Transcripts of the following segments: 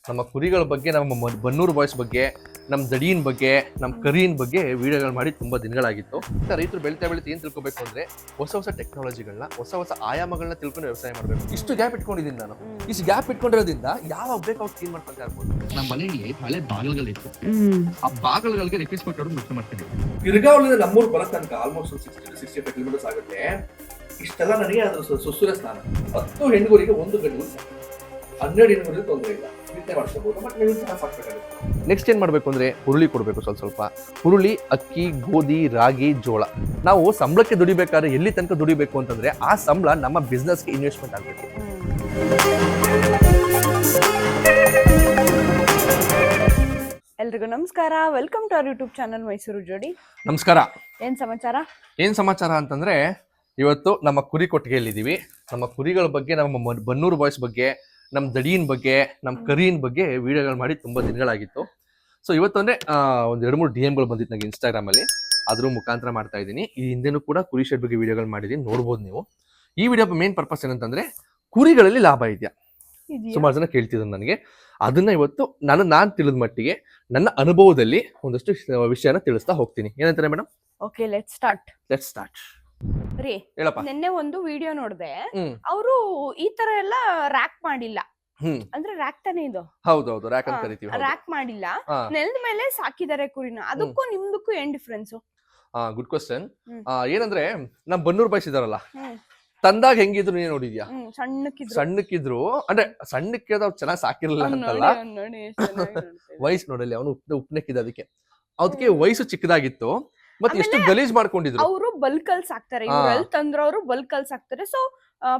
ನಮ್ಮ ಕುರಿಗಳ ಬಗ್ಗೆ, ನಮ್ಮ ಬನ್ನೂರು ಬಾಯ್ಸ್ ಬಗ್ಗೆ, ನಮ್ಮ ದಡಿಯನ್ ಬಗ್ಗೆ, ನಮ್ಮ ಕರಿಯನ್ ಬಗ್ಗೆ ವಿಡಿಯೋಗಳು ಮಾಡಿ ತುಂಬಾ ದಿನಗಳಾಗಿತ್ತು. ರೈತರು ಬೆಳಿತಾ ಏನ್ ತಿಳ್ಕೊಬೇಕು ಅಂದ್ರೆ ಹೊಸ ಟೆಕ್ನಾಲಜಿಗಳನ್ನ, ಹೊಸ ಆಯಾಮಗಳನ್ನ ತಿಳ್ಕೊಂಡು ವ್ಯವಸಾಯ ಮಾಡಬೇಕು. ಇಷ್ಟು ಗ್ಯಾಪ್ ಇಟ್ಕೊಂಡಿದ್ದೀನಿ ನಾನು. ಇಷ್ಟು ಗ್ಯಾಪ್ ಇಟ್ಕೊಂಡಿರೋದ್ರಿಂದ ಯಾವಾಗ ಬೇಕು ಅವಾಗ ಕ್ಲೀನ್ ಮಾಡ್ಕೊಂತ ಇರ್ಬೋದು. ನಮ್ಮ ಮನೆಯಲ್ಲಿ ಹಳೆ ಬಾಗಿಲುಗಳಿತ್ತು, ಆ ಬಾಗಿಲುಗಳಿಗೆ ರಿಪೇಸ್ ಕೊಟ್ಟರು ಮುಖ್ಯ ಮಾಡ್ತೀವಿ. ಇರ್ಗಾವಲಿಂದ ನಮ್ಮೂರು ಬರೋ ತನಕ ಆಲ್ಮೋಸ್ಟ್ 60-65 ಕಿಲೋಮೀಟರ್ಸ್ ಆಗುತ್ತೆ. ಇಷ್ಟೆಲ್ಲ ನನಗೆ ಅದು ಸುಸುರ ಸ್ನಾನ. 10 ಹೆಣ್ಣುಗಳಿಗೆ 1 ಗಂಡು 12 ಹೆಣ್ಣುಗಳಿಗೆ ತೊಂದರೆ ಇಲ್ಲ, ಬಿತ್ತನೆ ಮಾಡಿಸ್ಕೋಬಹುದು. ಬಟ್ ನೀವು ಸಾಕಾಗುತ್ತೆ. ನೆಕ್ಸ್ಟ್ ಏನ್ ಮಾಡ್ಬೇಕು ಅಂದ್ರೆ ಹುರುಳಿ ಕೊಡ್ಬೇಕು. ಸ್ವಲ್ಪ ಹುರುಳಿ, ಅಕ್ಕಿ, ಗೋಧಿ, ರಾಗಿ, ಜೋಳ. ನಾವು ಸಂಬಳಕ್ಕೆ ದುಡಿಬೇಕಾದ್ರೆ ಎಲ್ಲಿ ತನಕ ದುಡಿಬೇಕು ಅಂತಂದ್ರೆ ಆ ಸಂಬಳ ನಮ್ಮ ಬಿಸ್ನೆಸ್ಗೆ ಇನ್ವೆಸ್ಟ್ಮೆಂಟ್ ಆಗಬೇಕು. ಎಲ್ರಿಗೂ ನಮಸ್ಕಾರ, welcome to our YouTube channel Mysuru Jodi. ನಮಸ್ಕಾರ. ಏನ್ ಸಮಾಚಾರ ಅಂತಂದ್ರೆ ಇವತ್ತು ನಮ್ಮ ಕುರಿ ಕೊಟ್ಟಿಗೆಯಲ್ಲಿದ್ದೀವಿ. ನಮ್ಮ ಕುರಿಗಳ ಬಗ್ಗೆ, ನಮ್ಮ ಬನ್ನೂರು ಬಾಯ್ಸ್ ಬಗ್ಗೆ, ನಮ್ಮ ದಡಿಯನ್ ಬಗ್ಗೆ, ನಮ್ಮ ಕರಿಯನ್ ಬಗ್ಗೆ ವಿಡಿಯೋಗಳು ಮಾಡಿ ತುಂಬಾ ದಿನಗಳಾಗಿತ್ತು. ಸೊ ಇವತ್ತು ಅಂದ್ರೆ ಒಂದ್ 2-3 DM ಬಂದಿತ್ತು ನನಗೆ ಇನ್ಸ್ಟಾಗ್ರಾಮ್ ಅಲ್ಲಿ. ಅದ್ರ ಮುಖಾಂತರ ಮಾಡ್ತಾ ಇದ್ದೀನಿ. ಈ ಹಿಂದೆನೂ ಕೂಡ ಕುರಿ ಶೆಡ್ ಬಗ್ಗೆ ವಿಡಿಯೋಗಳು ಮಾಡಿದೀನಿ, ನೋಡ್ಬೋದು ನೀವು. ಈ ವಿಡಿಯೋ ಮೇನ್ ಪರ್ಪಸ್ ಏನಂತಂದ್ರೆ ಕುರಿಗಳಲ್ಲಿ ಲಾಭ ಇದೆಯಾ, ಸುಮಾರು ಜನ ಕೇಳ್ತಿದ್ರು ನನಗೆ. ಅದನ್ನ ಇವತ್ತು ನಾನು ತಿಳಿದ ಮಟ್ಟಿಗೆ ನನ್ನ ಅನುಭವದಲ್ಲಿ ಒಂದಷ್ಟು ವಿಷಯನ ತಿಳಿಸ್ತಾ ಹೋಗ್ತೀನಿ. ಏನಂತಾರೆ ಮೇಡಮ್? Okay, let's start. ರೀ, ಹೇಳಪ್ಪ. ನಿನ್ನೆ ಒಂದು ವಿಡಿಯೋ ನೋಡ್ದೆ, ಅವರು ಈ ತರ ಎಲ್ಲ ರ್ಯಾಕ್ ಮಾಡಿಲ್ಲ. ಅಂದ್ರೆ ರ್ಯಾಕ್ ತಾನೇ ಇದು? ಹೌದೌದು, ರ್ಯಾಕ್ ಅಂತ ಕರಿತೀವಿ. ರ್ಯಾಕ್ ಮಾಡಿಲ್ಲ, ನೆಲದ ಮೇಲೆ ಸಾಕಿದ್ದಾರೆ ಕುರಿನ. ಅದಕ್ಕೂ ನಿಮ್ದಕ್ಕೂ ಏನ್ ಡಿಫ್ರೆನ್ಸ್? Good question. ಏನಂದ್ರೆ ನಮ್ ಬನ್ನೂರು ಬಾಯ್ಸ್ ಇದಾರಲ್ಲ, ತಂದಾಗ ಹೆಂಗಿದ್ರು ನೀನ್ ನೋಡಿದ್ಯಾ? ಸಣ್ಣಕ್ಕಿದ್ರು ಅಂದ್ರೆ ಸಣ್ಣಕ್ಕೆ ಚೆನ್ನಾಗಿ ಸಾಕಿರ್ಲಿಲ್ಲ ಅಂತಲ್ಲ, ವಯಸ್ಸು ನೋಡಲಿ, ಅವನು ಉಪ್ನೆಕ್ಕಿದ. ಅದಕ್ಕೆ ವಯಸ್ಸು ಚಿಕ್ಕದಾಗಿತ್ತು, ಮತ್ತೆ ಎಷ್ಟು ಗಲೀಜ್ ಮಾಡ್ಕೊಂಡಿದ್ರು. ಅವರು ಬಲ್ಕಲ್ ಸಾಕ್ತಾರೆ, ಇವ್ರಲ್ಲಿ ತಂದ್ರ ಅವರು ಬಲ್ಕಲ್ ಸಾಕ್ತಾರೆ. ಸೊ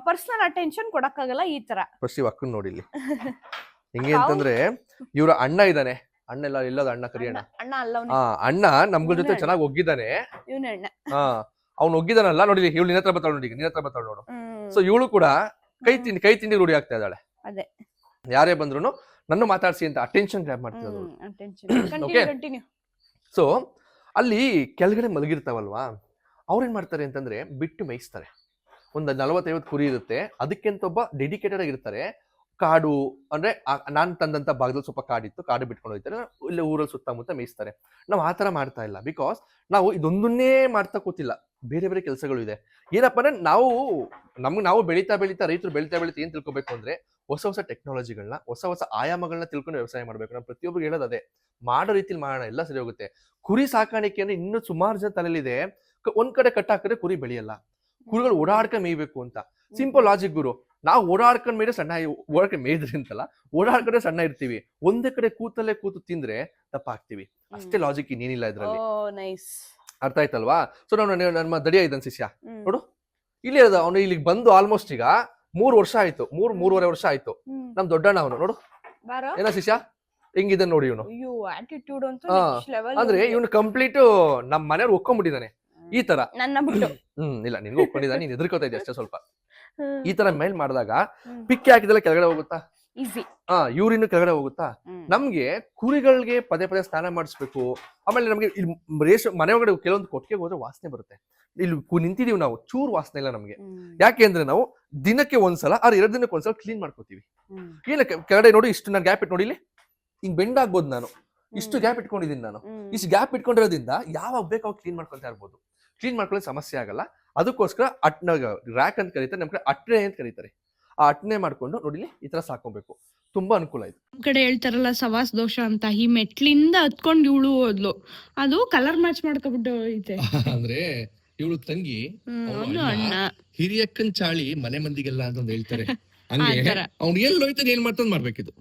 ಪರ್ಸನಲ್ ಅಟೆನ್ಷನ್ ಕೊಡಕ್ಕಾಗಲ್ಲ ಈ ತರ. ಫಸ್ಟ್ ಇವ್ ಅಕ್ಕನ್ ನೋಡಿಲಿ ಹೆಂಗೆ ಅಂತಂದ್ರೆ, ಇವ್ರ ಅಣ್ಣ ಇದಾನೆ. ಅಣ್ಣ ಎಲ್ಲ ಇಲ್ಲದ ಅಣ್ಣ, ಕರಿಯಣ್ಣ. ಅಣ್ಣ ನಮ್ಗಳ ಜೊತೆ ಚೆನ್ನಾಗಿ ಒಗ್ಗಿದ್ದಾನೆ. ಅವ್ನು ಒಗ್ಗಿದಾನಲ್ಲ, ನೋಡಿಲಿ. ಇವಳು ನಿನ್ನ ಹತ್ರ ಬರ್ತಾಳ ನೋಡು. ಸೊ ಇವಳು ಕೂಡ ಕೈ ತಿಂಡಿ ರೂಢಿ ಆಗ್ತಾ ಇದ್ದಾಳೆ. ಯಾರೇ ಬಂದ್ರು ನನ್ನ ಮಾತಾಡ್ಸಿ ಅಂತ ಅಟೆನ್ಷನ್ ಗ್ರ್ಯಾಬ್ ಮಾಡ್ತಿದ್ರು. ಸೊ ಅಲ್ಲಿ ಕೆಳಗಡೆ ಮಲಗಿರ್ತಾವಲ್ವಾ, ಅವ್ರೇನ್ ಮಾಡ್ತಾರೆ ಅಂತಂದ್ರೆ ಬಿಟ್ಟು ಮೇಯಿಸ್ತಾರೆ. ಒಂದು 40-50 ಕುರಿ ಇರುತ್ತೆ, ಅದಕ್ಕೆಂತ ಒಬ್ಬ ಡೆಡಿಕೇಟೆಡ್ ಆಗಿರ್ತಾರೆ. ಕಾಡು ಅಂದ್ರೆ ನಾನ್ ತಂದಂತ ಭಾಗದಲ್ಲಿ ಸ್ವಲ್ಪ ಕಾಡಿತ್ತು, ಕಾಡು ಬಿಟ್ಕೊಂಡು ಹೋಗ್ತಾರೆ, ಇಲ್ಲ ಊರಲ್ಲಿ ಸುತ್ತಮುತ್ತ ಮೇಯಿಸ್ತಾರೆ. ನಾವು ಆತರ ಮಾಡ್ತಾ ಇಲ್ಲ. ಬಿಕಾಸ್ ನಾವು ಇದೊಂದನ್ನೇ ಮಾಡ್ತಾ ಕೂತಿಲ್ಲ, ಬೇರೆ ಬೇರೆ ಕೆಲಸಗಳು ಇದೆ. ಏನಪ್ಪಾ ಅಂದ್ರೆ ನಾವು ಬೆಳೀತಾ ರೈತರು ಬೆಳೀತಾ ಏನ್ ತಿಳ್ಕೊಬೇಕು ಅಂದ್ರೆ ಹೊಸ ಟೆಕ್ನಾಲಜಿಗಳನ್ನ, ಹೊಸ ಆಯಾಮಗಳನ್ನ ತಿಳ್ಕೊಂಡು ವ್ಯವಸಾಯ ಮಾಡ್ಬೇಕು. ನಾವು ಪ್ರತಿಯೊಬ್ಬರು ಹೇಳೋದು ಅದೇ, ಮಾಡೋ ರೀತಿಲಿ ಮಾಡೋಣ, ಎಲ್ಲ ಸರಿ ಹೋಗುತ್ತೆ. ಕುರಿ ಸಾಕಾಣಿಕೆ ಅಂದ್ರೆ ಇನ್ನೂ ಸುಮಾರು ಜನ ತಲೆಯಲ್ಲಿದೆ, ಒಂದ್ ಕಡೆ ಕಟ್ಟಾಕಿದ್ರೆ ಕುರಿ ಬೆಳೆಯಲ್ಲ, ಕುರಿಗಳು ಓಡಾಡ್ಕೊಂಡ್ ಮೇಯ್ಬೇಕು ಅಂತ. ಸಿಂಪಲ್ ಲಾಜಿಕ್ ಗುರು. ನಾವು ಓಡಾಡ್ಕೊಂಡ್ ಮೇಯ್ರೆ ಸಣ್ಣ, ಓಡಾಡ್ಕೊಂಡ್ ಮೇಯ್ದ್ರಿ ಅಂತಲ್ಲ, ಓಡಾಡ್ಕೊಂಡ್ರೆ ಸಣ್ಣ ಇರ್ತೀವಿ. ಒಂದೇ ಕಡೆ ಕೂತು ತಿಂದ್ರೆ ದಪ್ಪ ಆಗ್ತೀವಿ. ಅಷ್ಟೇ ಲಾಜಿಕ್, ಇನ್ನೇನಿಲ್ಲ ಇದ್ರಲ್ಲಿ. ಅರ್ಥ ಆಯ್ತಲ್ವಾ? ಸೊ ನಮ್ಮ ದಡಿಯ ಇದ್ದಾನೆ ಶಿಷ್ಯ ನೋಡು, ಇಲ್ಲಿ ಅದ. ಅವನು ಇಲ್ಲಿಗೆ ಬಂದು ಆಲ್ಮೋಸ್ಟ್ ಈಗ 3 ವರ್ಷ ಆಯ್ತು, 3-3.5 ವರ್ಷ ಆಯ್ತು. ನಮ್ ದೊಡ್ಡಣ್ಣ ಅವನು ನೋಡು, ಏನ ಶಿಷ್ಯ ಹೆಂಗಿದ್ದಾನೆ ನೋಡಿ ಇವನು. ಅಂದ್ರೆ ಇವನು ಕಂಪ್ಲೀಟ್ ನಮ್ ಮನೆಯವ್ರು ಒಕ್ಕೊಂಡ್ಬಿಟ್ಟಿದ್ದಾನೆ ಈ ತರ. ಇಲ್ಲ, ನಿನ್ಗೂ ಒಪ್ಕೊಂಡಿದ್ದಾನೆ, ನೀನ್ ಎದುರ್ಕೋತಾ ಇದ್ದೆ ಅಷ್ಟೇ ಸ್ವಲ್ಪ. ಈ ತರ ಮೇಲ್ ಮಾಡಿದಾಗ ಪಿಕ್ಕಿ ಹಾಕಿದೆಲ್ಲ ಕೆಳಗಡೆ ಹೋಗುತ್ತಾ, ಯೂರಿನ್ ಕೆಳಗಡೆ ಹೋಗುತ್ತಾ. ನಮ್ಗೆ ಕುರಿಗಳಿಗೆ ಪದೇ ಸ್ನಾನ ಮಾಡಿಸ್ಬೇಕು. ಆಮೇಲೆ ನಮ್ಗೆ ಇಲ್ಲಿ ಮನೆ ಒಳಗಡೆ ಕೆಲವೊಂದು ಕೊಟ್ಟಿಗೆ ಹೋದ್ರೆ ವಾಸನೆ ಬರುತ್ತೆ. ಇಲ್ಲಿ ನಿಂತಿದೀವಿ ನಾವು, ಚೂರು ವಾಸನೆ ಇಲ್ಲ ನಮ್ಗೆ. ಯಾಕೆ ಅಂದ್ರೆ ನಾವು ದಿನಕ್ಕೆ ಒಂದ್ಸಲ 2 ದಿನಕ್ಕೆ ಒಂದ್ಸಲ ಕ್ಲೀನ್ ಮಾಡ್ಕೋತೀವಿ. ಏನ ಕೆಳಗಡೆ ನೋಡಿ, ಇಷ್ಟು ನಾನು ಗ್ಯಾಪ್ ಇಟ್ಟು ನೋಡಿಲಿ, ಹಿಂಗ್ ಬೆಂಡ್ ಆಗ್ಬೋದು. ನಾನು ಇಷ್ಟು ಗ್ಯಾಪ್ ಇಟ್ಕೊಂಡಿದ್ದೀನಿ. ನಾನು ಇಷ್ಟು ಗ್ಯಾಪ್ ಇಟ್ಕೊಂಡಿರೋದ್ರಿಂದ ಯಾವಾಗ ಬೇಕು ಅವಾಗ ಕ್ಲೀನ್ ಮಾಡ್ಕೊಳ್ತಾ ಇರ್ಬೋದು. ಕ್ಲೀನ್ ಮಾಡ್ಕೊಳ್ಳೋ ಸಮಸ್ಯೆ ಆಗಲ್ಲ. ಅದಕ್ಕೋಸ್ಕರ ರ್ಯಾಕ್ ಅಂತ ಕರೀತಾರೆ, ನಮ್ ಕಡೆ ಅಟ್ನೆ ಅಂತ ಕರೀತಾರೆ. ಆ ಅಟ್ನೆ ಮಾಡ್ಕೊಂಡು ನೋಡಿಲಿ ಈ ತರ ಸಾಕೋಬೇಕು, ತುಂಬಾ ಅನುಕೂಲ ಆಯ್ತು. ಕಡೆ ಹೇಳ್ತಾರಲ್ಲ ಸವಾಸ್ ದೋಷ ಅಂತ, ಈ ಮೆಟ್ಲಿಂದ ಹತ್ಕೊಂಡು ಇವಳು ಹೋದ್ಲು, ಅದು ಕಲರ್ ಮ್ಯಾಚ್ ಮಾಡ್ಕೊಬಿಟ್ಟು ಐತೆ. ಅಂದ್ರೆ ಇವಳು ತಂಗಿ ಹಿರಿಯಕ್ಕನ್ ಚಾಳಿ ಮನೆ ಮಂದಿಗೆಲ್ಲ ಅಂತ ಹೇಳ್ತಾರೆ. ಹಂಗೆ ಅವ್ನು ಎಲ್ಲಿ ಹೋಯ್ತಾನೆ, ಏನ್ ಮಾಡ್ತಾನೆ ಮಾಡ್ಬೇಕಿದು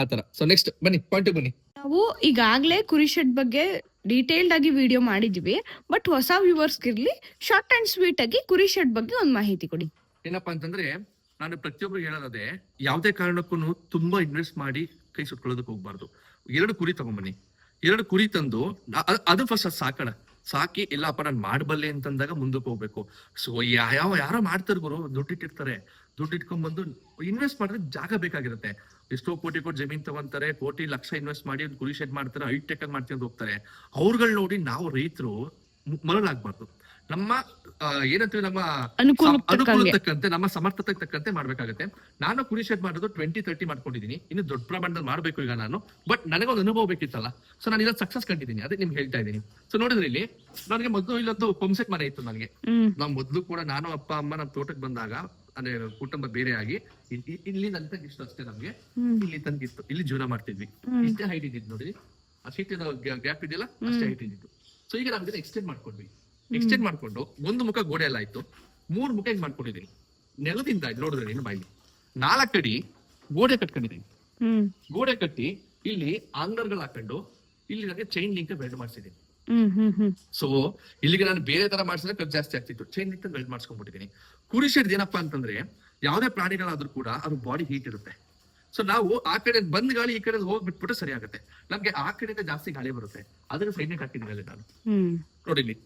ಆತರ. ಸೊ ನೆಕ್ಸ್ಟ್ ಬನ್ನಿ, ಪಾಯಿಂಟ್ ಬನ್ನಿ. ನಾವು ಈಗಾಗ್ಲೇ ಕುರಿ ಶೆಡ್ ಬಗ್ಗೆ ಡೀಟೇಲ್ಡ್ ಆಗಿ ವಿಡಿಯೋ ಮಾಡಿದೀವಿ, ಬಟ್ ಹೊಸ ವ್ಯೂವರ್ಸ್ ಇರ್ಲಿ, ಶಾರ್ಟ್ ಅಂಡ್ ಸ್ವೀಟ್ ಆಗಿ ಕುರಿ ಶೆಡ್ ಬಗ್ಗೆ ಒಂದ್ ಮಾಹಿತಿ ಕೊಡಿ. ಏನಪ್ಪಾ ಅಂತಂದ್ರೆ, ನಾನು ಪ್ರತಿಯೊಬ್ಬರು ಹೇಳೋದೇ, ಯಾವ್ದೇ ಕಾರಣಕ್ಕೂ ತುಂಬಾ ಇನ್ವೆಸ್ಟ್ ಮಾಡಿ ಕೈ ಸುಟ್ಕೊಳ್ಳೋದಕ್ಕೆ ಹೋಗ್ಬಾರ್ದು. 2 ಕುರಿ ತಗೊಂಡ್ಬನ್ನಿ, 2 ಕುರಿ ತಂದು ಅದು ಫಸ್ಟ್ ಸಾಕೋಣ. ಸಾಕಿ ಇಲ್ಲಪ್ಪ ನಾನು ಮಾಡಬಲ್ಲೆ ಅಂತಂದಾಗ ಮುಂದಕ್ಕೆ ಹೋಗ್ಬೇಕು. ಸೊ ಯಾರೋ ಮಾಡ್ತಾರೆ ಗುರು, ದುಡ್ಡಿಟ್ಟಿರ್ತಾರೆ. ದುಡ್ಡು ಇಟ್ಕೊಂಡ್ಬಂದು ಇನ್ವೆಸ್ಟ್ ಮಾಡಿದ್ರೆ ಜಾಗ ಬೇಕಾಗಿರುತ್ತೆ. ಎಷ್ಟೋ ಕೋಟಿ ಜಮೀನ್ ತಗೊಂತಾರೆ, ಕೋಟಿ ಲಕ್ಷ ಇನ್ವೆಸ್ಟ್ ಮಾಡಿ ಒಂದು ಕುರಿ ಶೆಡ್ ಮಾಡ್ತಾರೆ, ಹೈಟೆಕ್ ಆಗಿ ಮಾಡ್ತೀನಿ ಅಂತ ಹೋಗ್ತಾರೆ. ಅವ್ರುಗಳು ನೋಡಿ ನಾವು ರೈತರು ಮರಳಾಗ್ಬಾರ್ದು. ನಮ್ಮ ಏನಂತೀವಿ ನಮ್ಮ ಅನುಕೂಲಕ್ಕೆ ತಕ್ಕಂತೆ ನಮ್ಮ ಸಮರ್ಥತೆಗೆ ತಕ್ಕಂತೆ ಮಾಡ್ಬೇಕಾಗತ್ತೆ. ನಾನು ಕುರಿ ಶೆಡ್ ಮಾಡೋದು 20-30 ಮಾಡ್ಕೊಂಡಿದ್ದೀನಿ. ಇನ್ನು ದೊಡ್ಡ ಪ್ರಮಾಣದಲ್ಲಿ ಮಾಡ್ಬೇಕು ಈಗ ನಾನು. ಬಟ್ ನನಗೊಂದು ಅನುಭವ ಬೇಕಿತ್ತಲ್ಲ, ಸೊ ನಾನು ಇದನ್ನ ಸಕ್ಸಸ್ ಕಂಡಿದ್ದೀನಿ, ಅದೇ ನಿಮ್ಗೆ ಹೇಳ್ತಾ ಇದ್ದೀನಿ. ಸೊ ನೋಡಿದ್ರೆ ಇಲ್ಲಿ ನನಗೆ ಮೊದಲು ಇಲ್ಲೊಂದು ಪಂಪ್ಸೆಟ್ ಮನೆ ಇತ್ತು ನನಗೆ. ನಾವು ಮೊದಲು ಕೂಡ ನಾನು ಅಪ್ಪ ಅಮ್ಮ ನಮ್ಮ ತೋಟಕ್ಕೆ ಬಂದಾಗ ಅಂದ್ರೆ ಕುಟುಂಬ ಬೇರೆ ಆಗಿ ಇಲ್ಲಿ ನನ್ನ ತನಕ ಇಷ್ಟು ಅಷ್ಟೇ, ನಮ್ಗೆ ಇಲ್ಲಿ ತನಕ ಇತ್ತು, ಇಲ್ಲಿ ಜೀವನ ಮಾಡ್ತಿದ್ವಿ. ಇಷ್ಟೇ ಹೈಟ್ ಇದ್ದಿದ್ದು ನೋಡಿ, ಆ ಸೀಟಿನ ಗ್ಯಾಪ್ ಇದೆಯಲ್ಲ ಅಷ್ಟೇ ಹೈಟ್ ಇದ್ದಿದ್ದು. ಸೊ ಈಗ ನಾವು ಇದನ್ನ ಎಕ್ಸ್ಟೆಂಡ್ ಮಾಡ್ಕೊಂಡ್ವಿ. ಎಕ್ಸ್ಟೆಂಡ್ ಮಾಡ್ಕೊಂಡು ಒಂದು ಮುಖ ಗೋಡೆ ಎಲ್ಲ ಆಯ್ತು, 3 ಮುಖ ಹಿಂಗ್ ಮಾಡ್ಕೊಂಡಿದ್ದೀನಿ. ನೆಲದಿಂದ ನೋಡಿದ್ರೆ ನೀನು ಬಾಯಿ 4 ಅಡಿ ಗೋಡೆ ಕಟ್ಕೊಂಡಿದ್ದೀನಿ. ಗೋಡೆ ಕಟ್ಟಿ ಇಲ್ಲಿ ಆಂಗರ್ಗಳು ಹಾಕೊಂಡು ಇಲ್ಲಿ ನನಗೆ ಚೈನ್ ಲಿಂಕ್ ಬೆಲ್ಡ್ ಮಾಡಿಸಿದ್ದೀನಿ. ಸೊ ಇಲ್ಲಿಗೆ ನಾನು ಬೇರೆ ತರ ಮಾಡಿಸಿದ್ರೆ ಖರ್ಚು ಜಾಸ್ತಿ ಆಗ್ತಿತ್ತು. ಚೈನ್ ಲಿಂಕ್ ಬೆಲ್ಡ್ ಮಾಡಿಸ್ಕೊಂಡ್ಬಿಟ್ಟಿದ್ದೀನಿ. ಕುರಿ ಶೆಡ್ ಏನಪ್ಪಾ ಅಂತಂದ್ರೆ ಯಾವ್ದೇ ಪ್ರಾಣಿಗಳಾದ್ರೂ ಕೂಡ ಅದ್ರ ಬಾಡಿ ಹೀಟ್ ಇರುತ್ತೆ. ಸೊ ನಾವು ಆ ಕಡೆ ಬಂದ್ ಗಾಳಿ ಈ ಕಡೆ ಹೋಗ್ಬಿಟ್ಬಿಟ್ಟು ಸರಿ ಆಗುತ್ತೆ. ನಮ್ಗೆ ಆ ಕಡೆಯಿಂದ ಜಾಸ್ತಿ ಗಾಳಿ ಬರುತ್ತೆ, ಅದನ್ನ ಸೈಡ್ ನೆಟ್ ಹಾಕಿದ್ದೀನಿ ನಾನು. ನೋಡಿ ಇಲ್ಲಿ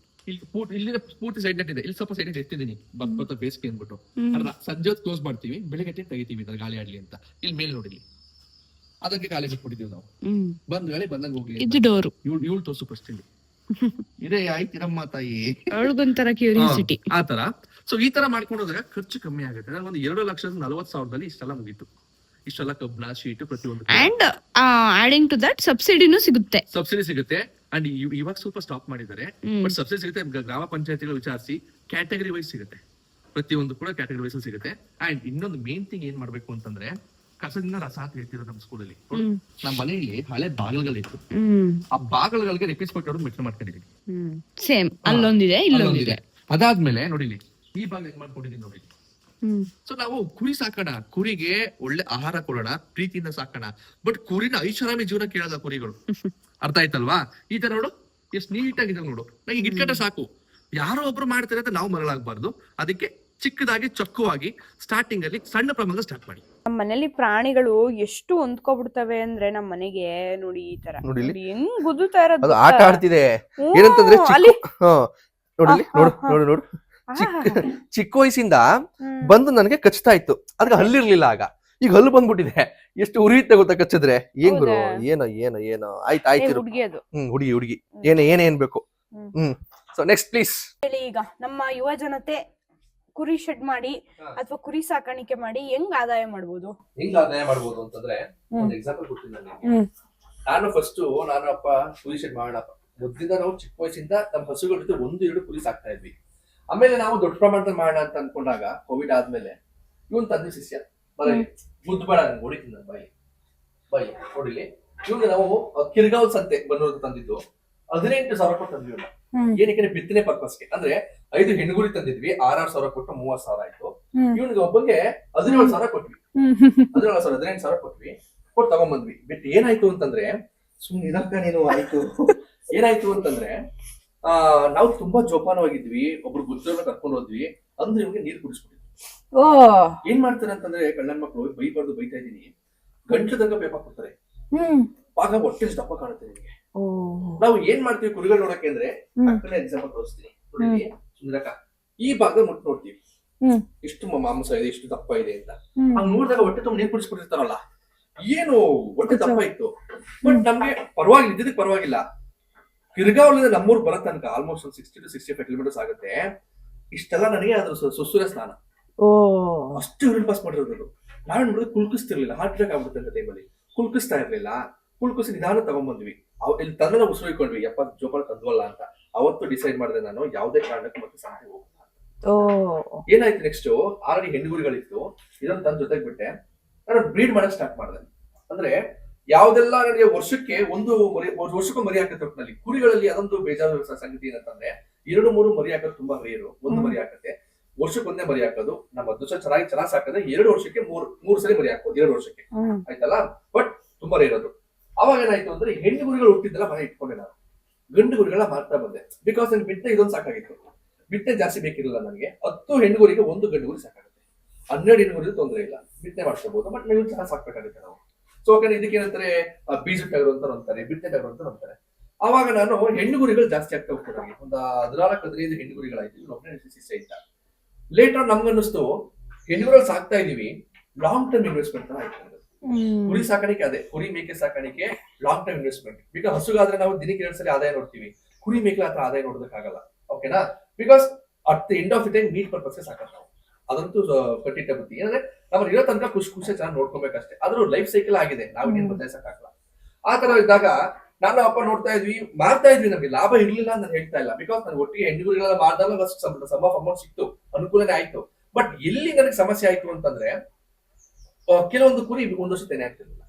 ಪೂರ್ತಿ ಸೈಡ್ ನೆಟ್ ಇದೆ, ಇಲ್ಲಿ ಸ್ವಲ್ಪ ಸೈಡ್ ನೆಟ್ ಎತ್ತಿದ್ದೀನಿ ಬರ್ತಾ ಬೇಸಿಗೆ ಅಂದ್ಬಿಟ್ಟು. ಅಲ್ಲ ಸಂಜೆ ಹೊತ್ತು ಕ್ಲೋಸ್ ಮಾಡ್ತೀವಿ, ಬೆಳಿಗ್ಗೆ ತೆಗಿತೀವಿ ಗಾಳಿ ಆಡ್ಲಿ ಅಂತ. ಇಲ್ಲಿ ಮೇಲೆ ನೋಡಿ ಅದಕ್ಕೆ ಗಾಳಿ ಬಿಟ್ಬಿಟ್ಟಿದೀವಿ ನಾವು. ಬಂದ್ ಗಾಳಿ ಬಂದಂಗ ಹೋಗ್ಲಿ, ಇವಳು ತೋರ್ಸು ಫಸ್ಟ್ ಇಲ್ಲಿ ಇದೇ ಆಯ್ತಿರಮ್ಮ ತಾಯಿ, ಅವಳಿಗೊಂಥರ ಕ್ಯೂರಿಯಾಸಿಟಿ ಆತರ. ಸೊ ಈ ತರ ಮಾಡ್ಕೊಂಡು ಹೋದ್ರೆ ಖರ್ಚು ಕಮ್ಮಿ ಆಗುತ್ತೆ. ನಾನು ಒಂದು 2,40,000 ಇಷ್ಟೆಲ್ಲ ಮುಗೀತು. ಇಷ್ಟೆಲ್ಲ ಕಬ್ಬಿಣ ಶೀಟ್ ಪ್ರತಿಯೊಂದು ಅಂಡ್ ಆಡಿಂಗ್ ಟು ದಟ್ ಸಬ್ಸಿಡಿನೂ ಸಿಗುತ್ತೆ. ಸಬ್ಸಿಡಿ ಸಿಗುತ್ತೆ. ಅಂಡ್ ಇವಾಗ ಸ್ವಲ್ಪ ಸ್ಟಾಪ್ ಮಾಡಿದ್ದಾರೆ, ಬಟ್ ಸಬ್ಸಿಡಿ ಸಿಗುತ್ತೆ. ಗ್ರಾಮ ಪಂಚಾಯತಿಗಳು ವಿಚಾರಿಸಿ ಕ್ಯಾಟಗರಿ ವೈಸ್ ಸಿಗುತ್ತೆ, ಪ್ರತಿಯೊಂದು ಕೂಡ ಕ್ಯಾಟಗರಿ ವೈಸ್ ಸಿಗುತ್ತೆ. ಅಂಡ್ ಇನ್ನೊಂದು ಮೇನ್ ಥಿಂಗ್ ಏನ್ ಮಾಡ್ಬೇಕು ಅಂತಂದ್ರೆ ಕಸದಿಂದ ರಸ ಅಂತ ಹೇಳ್ತಿರೋ ನಮ್ಮ ಸ್ಕೂಲಲ್ಲಿ. ನಮ್ಮ ಮನೆಯಲ್ಲಿ ಹಳೆ ಬಾಗಿಲುಗಳಿತ್ತು, ಆ ಬಾಗಿಲುಗಳಿಗೆ ರಿಪೇಸ್ ಕೊಟ್ಟು ಮೆಟ್ಲು ಮಾಡ್ಕೊಂಡಿದ್ದೀವಿ. ಸೇಮ್ ಅಲ್ಲೊಂದಿದೆ ಇಲ್ಲೊಂದಿದೆ. ಅದಾದ್ಮೇಲೆ ನೋಡಿ ಈ ಭಾಗ ಹೆಂಗ್ ಮಾಡ್ಕೊಂಡಿದೀನಿ ನೋಡಿ. ಸೊ ನಾವು ಕುರಿ ಸಾಕೋಣ, ಕುರಿಗೆ ಒಳ್ಳೆ ಆಹಾರ ಕೊಡೋಣ, ಪ್ರೀತಿಯಿಂದ ಸಾಕೋಣ. ಬಟ್ ಕುರಿನ ಐಷಾರಾಮಿ ಜೀವನ ಕೇಳಲ್ಲ ಕುರಿಗಳು. ಅರ್ಥ ಆಯ್ತಲ್ವಾ? ಈ ತರ ನೋಡು ಎಷ್ಟು ನೀಟಾಗಿದೆ ನೋಡು. ನಂಗೆ ಇಟ್ಕಟ್ಟ ಸಾಕು, ಯಾರೋ ಒಬ್ರು ಮಾಡ್ತಾರೆ ಅಂತ ನಾವು ಮರಳಾಗಬಾರ್ದು. ಅದಕ್ಕೆ ಚಿಕ್ಕದಾಗಿ ಚೊಕ್ಕವಾಗಿ ಸ್ಟಾರ್ಟಿಂಗ್ ಅಲ್ಲಿ ಸಣ್ಣ ಪ್ರಮಾಣದಲ್ಲಿ ಸ್ಟಾರ್ಟ್ ಮಾಡಿ. ನಮ್ಮ ಮನೇಲಿ ಪ್ರಾಣಿಗಳು ಎಷ್ಟು ಹೊಂದ್ಕೊಬಿಡ್ತವೆ ಅಂದ್ರೆ ನಮ್ಮ ಮನೆಗೆ ನೋಡಿ ಈ ತರ ನೋಡಿ ಹೆಂಗ್ ಗುದ್ದುತ್ತಾ ಇರೋದು. ಅದು ಆಟ ಆಡ್ತಿದೆ. ಏನಂತಂದ್ರೆ ನೋಡಿ ನೋಡು ನೋಡು ಚಿಕ್ಕ ವಯಸ್ಸಿಂದ ಬಂದು ನನಗೆ ಕಚ್ತಾ ಇತ್ತು. ಅದಕ್ಕೆ ಹಲ್ಲಿರ್ಲಿಲ್ಲ ಆಗ, ಈಗ ಹಲ್ಲು ಬಂದ್ಬಿಟ್ಟಿದೆ. ಎಷ್ಟು ಉರಿಯುತ್ತೆ ಗೊತ್ತಾ ಕಚ್ಚಿದ್ರೆ. ಏನ್ ಗುರು, ಏನೋ ಏನೋ ಏನೋ ಆಯ್ತು ಹುಡುಗಿ ಏನ್ ಬೇಕು. ಸೊ ನೆಕ್ಸ್ಟ್ ಪ್ಲೀಸ್ ಹೇಳಿ. ಈಗ ನಮ್ಮ ಯುವ ಜನತೆ ಕುರಿ ಶೆಡ್ ಮಾಡಿ ಅಥವಾ ಕುರಿ ಸಾಕಾಣಿಕೆ ಮಾಡಿ ಹೆಂಗ್ ಆದಾಯ ಮಾಡ್ಬೋದು ಅಂತಂದ್ರೆ ಒಂದು ಎಕ್ಸಾಂಪಲ್ ಕೊಡ್ತೀನಿ ನಾನು. ನಾನು ಅಪ್ಪ ಕುರಿ ಶೆಡ್ ಮಾಡೋಣ. ಮೊದ್ಲಿಂದ ನಾವು ಚಿಕ್ಕ ವಯಸ್ಸಿಂದ ನಮ್ಮ ಹಸುಗಳ ಜೊತೆ 1-2 ಕುರಿ ಸಾಕ್ತಾ ಇದ್ವಿ. ಆಮೇಲೆ ನಾವು ದೊಡ್ಡ ಪ್ರಮಾಣದಲ್ಲಿ ಮಾಡೋಣ ಅಂತ ಅನ್ಕೊಂಡಾಗ ಕೋವಿಡ್ ಆದ್ಮೇಲೆ ಇವನ್ ತಂದೆ ಶಿಷ್ಯ ಬರಲಿ ಮುದ್ದು ಬೇಡ ಹೊಡಿತೀನಿ ನಾನು ಬಾಯಿ ನೋಡಿಲಿ. ಇವ್ಗೆ ನಾವು ಕಿರ್ಗಾವ್ ಸಂತೆ ಬನ್ನೂರು ತಂದಿದ್ದು 18,000 ಕೊಟ್ಟು ತಂದ್ವಿ. ಏನಕ್ಕೆ? ಬಿತ್ತನೆ ಪರ್ಪಸ್ಗೆ. ಅಂದ್ರೆ 5 ಹೆಣ್ಣುಗುರಿ ತಂದಿದ್ವಿ, 6,000 ಕೊಟ್ಟು 30,000 ಆಯ್ತು. ಇವನಿಗೆ ಒಬ್ಬಂಗೆ 17,000 ಕೊಟ್ವಿ. 18,000 ಕೊಟ್ವಿ, ಕೊಟ್ಟು ತಗೊಂಡ್ಬಂದ್ವಿ. ಬಿಟ್ಟು ಏನಾಯ್ತು ಅಂತಂದ್ರೆ ಸುಮ್ನೆ ಇದಕ್ಕ ನೀನು ಆಯ್ತು. ಏನಾಯ್ತು ಅಂತಂದ್ರೆ ನಾವು ತುಂಬಾ ಜೋಪಾನವಾಗಿದ್ವಿ. ಒಬ್ರು ಗುದ್ದರನ್ನ ಕರ್ಕೊಂಡು ಹೋದ್ವಿ ಅಂದ್ರೆ ಇವ್ಗೆ ನೀರ್ ಕುಡಿಸ್ಬಿಟ್ಟಿದ್ವಿ. ಏನ್ ಮಾಡ್ತಾರೆ ಅಂತಂದ್ರೆ ಕಳ್ಳನ್ ಮಕ್ಳು ಬೈಬಾರ್ದು, ಬೈತಾ ಇದೀನಿ, ಗಂಟ್ಲು ತನಕ ಪೇಪ ಕೊಡ್ತಾರೆ. ಆಗ ಹೊಟ್ಟೆ ದಪ್ಪ ಕಾಣುತ್ತೆ ನಿಮ್ಗೆ. ನಾವು ಏನ್ ಮಾಡ್ತೀವಿ ಕುರಿಗಳು ನೋಡಕ್ಕೆ ಅಂದ್ರೆ ಎಕ್ಸಾಂಪಲ್ ತೋರಿಸ್ತೀನಿ ನೋಡಿ. ಸುಂದರಕ್ಕ ಈ ಭಾಗ ಮುಟ್ಟು ನೋಡ್ತೀವಿ ಇಷ್ಟು ಮಾಂಸ ಇದೆ, ಇಷ್ಟು ದಪ್ಪ ಇದೆ ಅಂತ. ಹಂಗ್ ನೋಡಿದಾಗ ಹೊಟ್ಟೆ ತುಂಬ ನೀರ್ ಕುಡಿಸ್ಬಿಟ್ಟಿರ್ತಾರಲ್ಲ, ಏನು ಹೊಟ್ಟೆ ದಪ್ಪ ಇತ್ತು. ಬಟ್ ನಮ್ಗೆ ಪರವಾಗಿಲ್ಲ, ಇದ್ದಿದ್ದಕ್ಕೆ ಪರವಾಗಿಲ್ಲ. ಕಿರ್ಗಾವಲಿಂದ ನಮ್ಮೂರ್ ಬರೋ ತನಕ ಆಲ್ಮೋಸ್ಟ್ 60 to 65 ಕಿಲೋಮೀಟರ್ಸ್ ಆಗುತ್ತೆ. ಇಷ್ಟೆಲ್ಲ ನನಗೆ ಅದ್ರ ಸುಸುರ ಸ್ನಾನ ಅಷ್ಟು ಯೂರಿನ್ ಪಾಸ್ ಮಾಡಿರೋದು. ನಾವೇನ್ ಮಾಡಿದ್ರೆ ಕುಲ್ಕಿಸ್ತಿರ್ಲಿಲ್ಲ, ಹಾರ್ಟ್ ಅಟ್ಯಾಕ್ ಆಗ್ಬಿಡುತ್ತೆ ಅಂತ ಟೈಮಲ್ಲಿ. ಕುಲ್ಕಿಸ್ತಾ ಇರ್ಲಿಲ್ಲ. ಕುಲ್ಕಿಸಿ ನಿಧಾನ ತಗೊಂಡ್ಬಂದ್ವಿ. ಇಲ್ಲಿ ತಂದ್ರೆ ನಾವು ಉಸಿರಿಕೊಂಡ್ವಿ, ಜೋಪಾನ ತಂದ್ವಲ್ಲ ಅಂತ. ಅವತ್ತು ಡಿಸೈಡ್ ಮಾಡಿದೆ ನಾನು ಯಾವುದೇ ಕಾರಣಕ್ಕೂ ಮತ್ತೆ ಸಂತೆ ಹೋಗ್ತಾ. ಏನಾಯ್ತು ನೆಕ್ಸ್ಟ್, ಆಲ್ರೆಡಿ ಹೆಣ್ಣುಗುರಿಗಳಿತ್ತು, ಇದೊಂದು ತನ್ನ ಜೊತೆಗೆ ಬಿಟ್ಟೆ. ನಾನು ಬ್ರೀಡ್ ಮಾಡಕ್ ಸ್ಟಾರ್ಟ್ ಮಾಡಿದೆ. ಅಂದ್ರೆ ಯಾವ್ದೆಲ್ಲ ನನಗೆ ವರ್ಷಕ್ಕೂ ಮರಿ ಹಾಕತ್ತೆ. ಒಟ್ಟಿನಲ್ಲಿ ಕುರಿಗಳಲ್ಲಿ ಅದೊಂದು ಬೇಜಾರು ಸಂಗತಿ ಏನಂತಂದ್ರೆ 2-3 ಮರಿ ಹಾಕೋದು ತುಂಬಾ ರೇರು. 1 ಮರಿ ಹಾಕತ್ತೆ, ವರ್ಷಕ್ಕೊಂದೇ ಮರಿ ಹಾಕೋದು. ನಮ್ಮ ಅದೃಷ್ಟ ಚೆನ್ನಾಗಿ ಸಾಕಿದ್ರೆ 2 ವರ್ಷಕ್ಕೆ 3 ಸರಿ ಮರಿ ಹಾಕೋದು, 2 ವರ್ಷಕ್ಕೆ ಆಯ್ತಲ್ಲ. ಬಟ್ ತುಂಬಾ ರೇರ್ ಅದು. ಅವಾಗ ಏನಾಯ್ತು ಅಂದ್ರೆ ಹೆಣ್ಣು ಗುರಿಗಳು ಹುಟ್ಟಿದ್ದೆಲ್ಲ ಮನೆ ಇಟ್ಕೊಂಡೆ ನಾನು. ಗಂಡು ಗುರಿಗಳ ಮಾರ್ತಾ ಬಂದೆ. ಬಿಕಾಸ್ ನನ್ಗೆ ಬಿಟ್ಟೆ ಇದೊಂದು ಸಾಕಾಗಿತ್ತು. ಬಿಟ್ಟೆ ಜಾಸ್ತಿ ಬೇಕಿರಲಿಲ್ಲ ನನಗೆ. 10 ಹೆಣ್ಣು ಗುರಿಗೆ 1 ಗಂಡು ಗುರಿ ಸಾಕಾಗುತ್ತೆ. 12 ಹೆಣ್ಣು ಗುರಿಗೆ ತೊಂದರೆ ಇಲ್ಲ, ಬಿಟ್ಟೆ ಮಾಡ್ಕೋಬಹುದು. ಬಟ್ ನೀವು ಚೆನ್ನಾಗಿ ಸಾಕ್ಬೇಕಾಗುತ್ತೆ ನಾವು. ಸೊ ಇದಕ್ಕೆ ಏನಂತಾರೆ ಬೀಜ ಟಗರು ಅಂತ ಅಂತಾರೆ, ಬಿಟ್ಟೆ ಟಗರು ಅಂತ ಅಂತಾರೆ. ಅವಾಗ ನಾನು ಹೆಣ್ಣು ಗುರಿಗಳು ಜಾಸ್ತಿ ಆಗ್ತಾ ಹೋಗ್ತಾರೆ. ಒಂದು 14-15 ಹೆಣ್ಣು ಗುರಿಗಳಾಯ್ತು. ಒಬ್ಬನೇ ಶಿಷ್ಯ ಇದ್ದ. ಲೇಟರ್ ನಮ್ಗನ್ನಿಸ್ತು ಹೆಣ್ಣುಗಳು ಸಾಕ್ತಾ ಇದೀವಿ, ಲಾಂಗ್ ಟರ್ಮ್ ಇನ್ವೆಸ್ಟ್ಮೆಂಟ್ ಆಯ್ತು. ಕುರಿ ಸಾಕಾಣಿಕೆ ಅದೇ, ಕುರಿ ಮೇಕೆ ಸಾಕಾಣಿಕೆ ಲಾಂಗ್ ಟರ್ಮ್ ಇನ್ವೆಸ್ಟ್ಮೆಂಟ್. ಈಗ ಹಸುಗಾದ್ರೆ ನಾವು ದಿನಕ್ಕೆ 2 ಸಲ ಆದಾಯ ನೋಡ್ತೀವಿ, ಕುರಿ ಮೇಕೆ ಹತ್ರ ಆದಾಯ ನೋಡೋದಕ್ಕಾಗಲ್ಲ. ಓಕೆನಾ? Because at the end of the time NEET ಪರ್ಪಸ್ಗೆ ಸಾಕಷ್ಟು ನಾವು ಅದಂತೂ ಕಟ್ಟಿಟ್ಟ ಬುದ್ಧಿ. ಏನಂದ್ರೆ ನಾವು ಇರೋ ತನಕ ಖುಷಿ ಚೆನ್ನಾಗಿ ನೋಡ್ಕೊಬೇಕಷ್ಟೇ. ಅದ್ರ ಲೈಫ್ ಸೈಕಲ್ ಆಗಿದೆ, ನಾವು ಇನ್ನೇನು ಬದಲಾಯಿಸಕ್ಕಾಗಲ್ಲ. ಆ ತರ ಇದ್ದಾಗ ನಾನು ಅಪ್ಪ ನೋಡ್ತಾ ಇದ್ವಿ, ಮಾಡ್ತಾ ಇದ್ವಿ, ನಮಗೆ ಲಾಭ ಇರ್ಲಿಲ್ಲ ಅಂತ ನಾನು ಹೇಳ್ತಾ ಇಲ್ಲ. ಬಿಕಾಸ್ ನಾನು ಒಟ್ಟಿಗೆ ಹೆಣ್ಣುಗಳೆಲ್ಲ ಮಾಡಿದಾಗ ಸಮ್ ಆಫ್ ಅಮೌಂಟ್ ಸಿಕ್ತು, ಅನುಕೂಲನೇ ಆಯ್ತು. ಬಟ್ ಎಲ್ಲಿ ನನಗೆ ಸಮಸ್ಯೆ ಆಯ್ತು ಅಂತಂದ್ರೆ ಕೆಲವೊಂದು ಕುರಿ ಒಂದು ವರ್ಷ ತೆನೆ ಆಗ್ತಿರ್ಲಿಲ್ಲ,